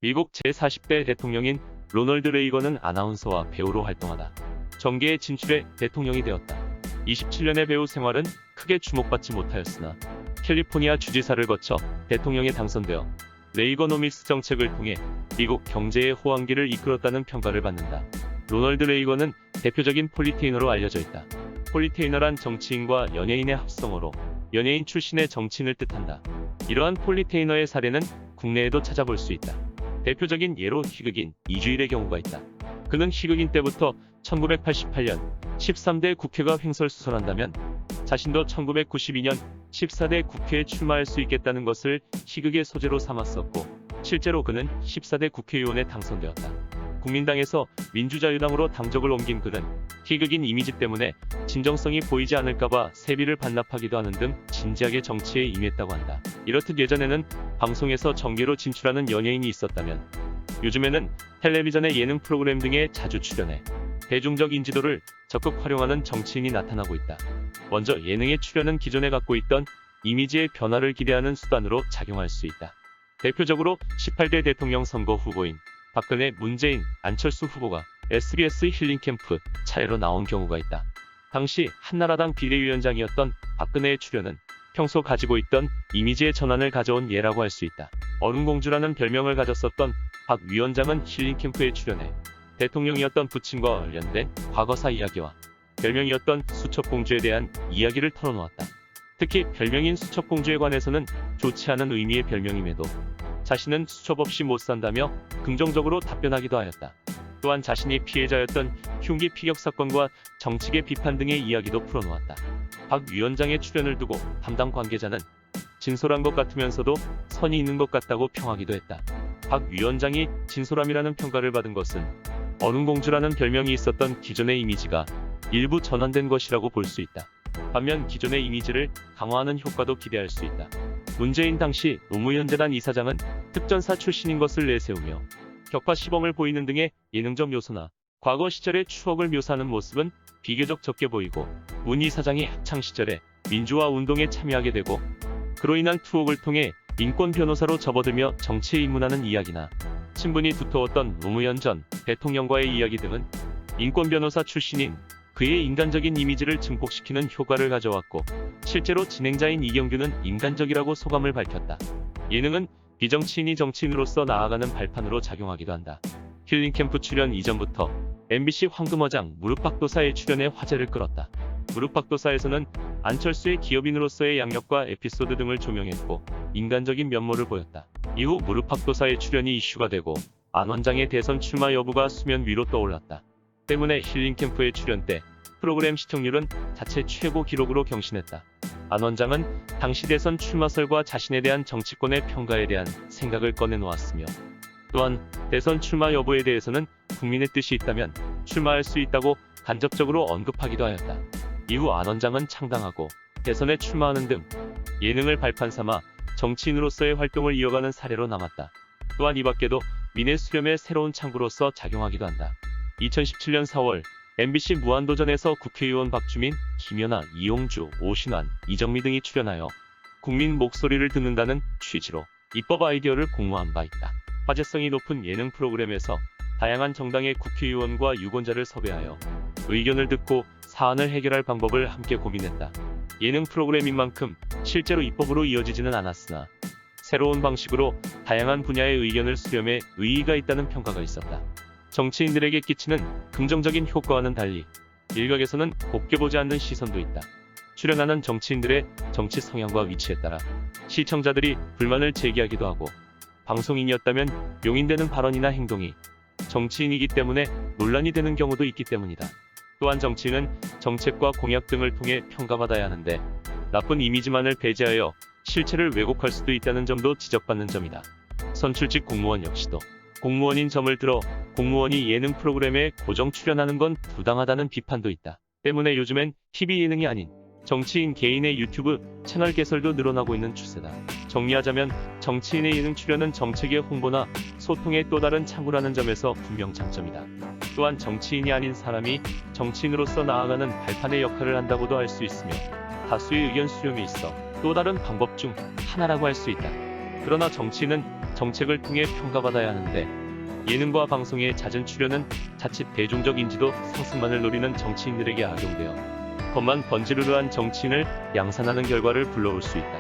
미국 제40대 대통령인 로널드 레이건은 아나운서와 배우로 활동하다 정계에 진출해 대통령이 되었다. 27년의 배우 생활은 크게 주목받지 못하였으나 캘리포니아 주지사를 거쳐 대통령에 당선되어 레이거노믹스 정책을 통해 미국 경제의 호황기를 이끌었다는 평가를 받는다. 로널드 레이건은 대표적인 폴리테이너로 알려져 있다. 폴리테이너란 정치인과 연예인의 합성어로 연예인 출신의 정치인을 뜻한다. 이러한 폴리테이너의 사례는 국내에도 찾아볼 수 있다. 대표적인 예로 희극인 이주일의 경우가 있다. 그는 희극인 때부터 1988년 13대 국회가 횡설수설한다면 자신도 1992년 14대 국회에 출마할 수 있겠다는 것을 희극의 소재로 삼았었고, 실제로 그는 14대 국회의원에 당선되었다. 국민당에서 민주자유당으로 당적을 옮긴 그는 희극인 이미지 때문에 진정성이 보이지 않을까봐 세비를 반납하기도 하는 등 진지하게 정치에 임했다고 한다. 이렇듯 예전에는 방송에서 정계로 진출하는 연예인이 있었다면 요즘에는 텔레비전의 예능 프로그램 등에 자주 출연해 대중적 인지도를 적극 활용하는 정치인이 나타나고 있다. 먼저 예능에 출연은 기존에 갖고 있던 이미지의 변화를 기대하는 수단으로 작용할 수 있다. 대표적으로 18대 대통령 선거 후보인 박근혜, 문재인, 안철수 후보가 SBS 힐링캠프 차례로 나온 경우가 있다. 당시 한나라당 비대위원장이었던 박근혜의 출연은 평소 가지고 있던 이미지의 전환을 가져온 예라고 할 수 있다. 얼음공주라는 별명을 가졌었던 박 위원장은 힐링캠프에 출연해 대통령이었던 부친과 관련된 과거사 이야기와 별명이었던 수첩공주에 대한 이야기를 털어놓았다. 특히 별명인 수첩공주에 관해서는 좋지 않은 의미의 별명임에도 자신은 수첩 없이 못 산다며 긍정적으로 답변하기도 하였다. 또한 자신이 피해자였던 흉기 피격 사건과 정치계 비판 등의 이야기도 풀어놓았다. 박 위원장의 출연을 두고 담당 관계자는 진솔한 것 같으면서도 선이 있는 것 같다고 평하기도 했다. 박 위원장이 진솔함이라는 평가를 받은 것은 얼음공주라는 별명이 있었던 기존의 이미지가 일부 전환된 것이라고 볼 수 있다. 반면 기존의 이미지를 강화하는 효과도 기대할 수 있다. 문재인 당시 노무현재단 이사장은 특전사 출신인 것을 내세우며 격파 시범을 보이는 등의 예능적 요소나 과거 시절의 추억을 묘사하는 모습은 비교적 적게 보이고, 문 이사장이 학창시절에 민주화 운동에 참여하게 되고 그로 인한 투옥을 통해 인권 변호사로 접어들며 정치에 입문하는 이야기나 친분이 두터웠던 노무현 전 대통령과의 이야기 등은 인권 변호사 출신인 그의 인간적인 이미지를 증폭시키는 효과를 가져왔고, 실제로 진행자인 이경규는 인간적이라고 소감을 밝혔다. 예능은 비정치인이 정치인으로서 나아가는 발판으로 작용하기도 한다. 힐링캠프 출연 이전부터 MBC 황금어장 무릎팍도사에 출연해 화제를 끌었다. 무릎팍도사에서는 안철수의 기업인으로서의 양력과 에피소드 등을 조명했고 인간적인 면모를 보였다. 이후 무릎팍도사의 출연이 이슈가 되고 안 원장의 대선 출마 여부가 수면 위로 떠올랐다. 때문에 힐링캠프의 출연 때 프로그램 시청률은 자체 최고 기록으로 경신했다. 안 원장은 당시 대선 출마설과 자신에 대한 정치권의 평가에 대한 생각을 꺼내놓았으며, 또한 대선 출마 여부에 대해서는 국민의 뜻이 있다면 출마할 수 있다고 간접적으로 언급하기도 하였다. 이후 안 원장은 창당하고 대선에 출마하는 등 예능을 발판 삼아 정치인으로서의 활동을 이어가는 사례로 남았다. 또한 이 밖에도 민의 수렴의 새로운 창구로서 작용하기도 한다. 2017년 4월 MBC 무한도전에서 국회의원 박주민, 김연아, 이용주, 오신환, 이정미 등이 출연하여 국민 목소리를 듣는다는 취지로 입법 아이디어를 공모한 바 있다. 화제성이 높은 예능 프로그램에서 다양한 정당의 국회의원과 유권자를 섭외하여 의견을 듣고 사안을 해결할 방법을 함께 고민했다. 예능 프로그램인 만큼 실제로 입법으로 이어지지는 않았으나 새로운 방식으로 다양한 분야의 의견을 수렴해 의의가 있다는 평가가 있었다. 정치인들에게 끼치는 긍정적인 효과와는 달리 일각에서는 곱게 보지 않는 시선도 있다. 출연하는 정치인들의 정치 성향과 위치에 따라 시청자들이 불만을 제기하기도 하고, 방송인이었다면 용인되는 발언이나 행동이 정치인이기 때문에 논란이 되는 경우도 있기 때문이다. 또한 정치인은 정책과 공약 등을 통해 평가받아야 하는데 나쁜 이미지만을 배제하여 실체를 왜곡할 수도 있다는 점도 지적받는 점이다. 선출직 공무원 역시도 공무원인 점을 들어 공무원이 예능 프로그램에 고정 출연하는 건 부당하다는 비판도 있다. 때문에 요즘엔 TV 예능이 아닌 정치인 개인의 유튜브 채널 개설도 늘어나고 있는 추세다. 정리하자면 정치인의 예능 출연은 정책의 홍보나 소통의 또 다른 창구라는 점에서 분명 장점이다. 또한 정치인이 아닌 사람이 정치인으로서 나아가는 발판의 역할을 한다고도 할 수 있으며 다수의 의견 수렴에 있어 또 다른 방법 중 하나라고 할 수 있다. 그러나 정치인은 정책을 통해 평가받아야 하는데 예능과 방송의 잦은 출연은 자칫 대중적 인지도 상승만을 노리는 정치인들에게 악용되어 겉만 번지르르한 정치인을 양산하는 결과를 불러올 수 있다.